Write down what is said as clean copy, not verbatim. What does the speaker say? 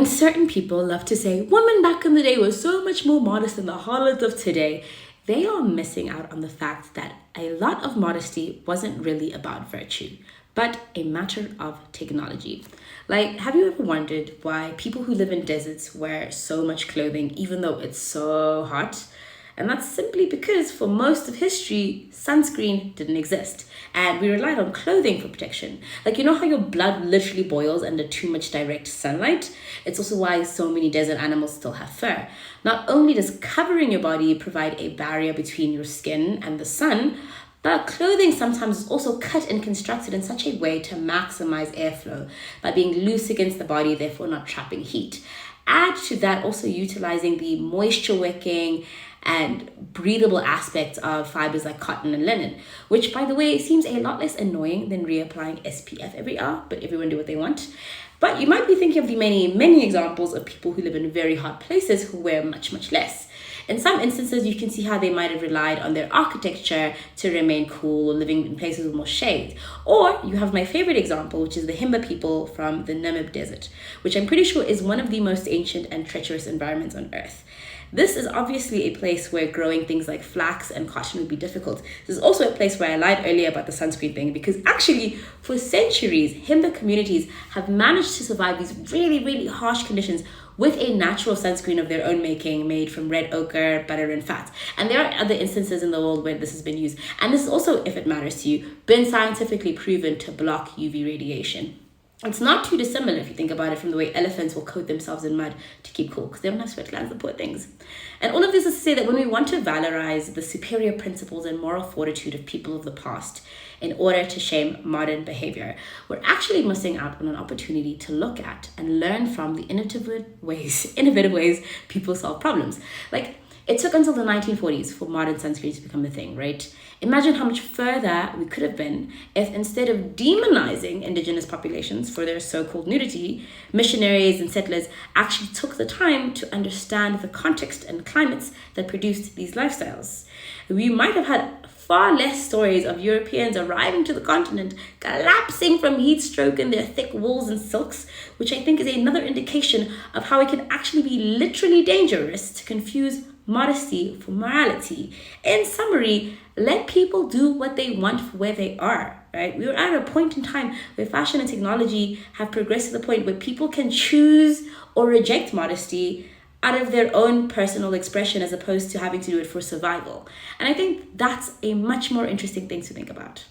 certain people love to say women back in the day were so much more modest than the harlots of today, they are missing out on the fact that a lot of modesty wasn't really about virtue, but a matter of technology. Like, have you ever wondered why people who live in deserts wear so much clothing even though it's so hot? And that's simply because for most of history, sunscreen didn't exist. And we relied on clothing for protection. Like, you know how your blood literally boils under too much direct sunlight? It's also why so many desert animals still have fur. Not only does covering your body provide a barrier between your skin and the sun, but clothing sometimes is also cut and constructed in such a way to maximize airflow by being loose against the body, therefore not trapping heat. Add to that also utilizing the moisture wicking and breathable aspects of fibers like cotton and linen, which, by the way, seems a lot less annoying than reapplying SPF every hour, but everyone do what they want. But you might be thinking of the many, many examples of people who live in very hot places who wear much, much less. In some instances, you can see how they might have relied on their architecture to remain cool or living in places with more shade. Or you have my favorite example, which is the Himba people from the Namib Desert, which I'm pretty sure is one of the most ancient and treacherous environments on Earth. This is obviously a place where growing things like flax and cotton would be difficult. This is also a place where I lied earlier about the sunscreen thing, because actually for centuries, Himba communities have managed to survive these really, really harsh conditions with a natural sunscreen of their own making, made from red ochre, butter, and fat. And there are other instances in the world where this has been used. And this is also, if it matters to you, been scientifically proven to block UV radiation. It's not too dissimilar if you think about it from the way elephants will coat themselves in mud to keep cool, because they don't have sweat glands, the poor things. And all of this is to say that when we want to valorize the superior principles and moral fortitude of people of the past in order to shame modern behavior, we're actually missing out on an opportunity to look at and learn from the innovative ways people solve problems. Like, it took until the 1940s for modern sunscreen to become a thing, right? Imagine how much further we could have been if, instead of demonizing indigenous populations for their so-called nudity, missionaries and settlers actually took the time to understand the context and climates that produced these lifestyles. We might have had far less stories of Europeans arriving to the continent, collapsing from heat stroke in their thick wools and silks, which I think is another indication of how it can actually be literally dangerous to confuse modesty for morality. In summary, let people do what they want for where they are, right? We are at a point in time where fashion and technology have progressed to the point where people can choose or reject modesty out of their own personal expression as opposed to having to do it for survival. And I think that's a much more interesting thing to think about.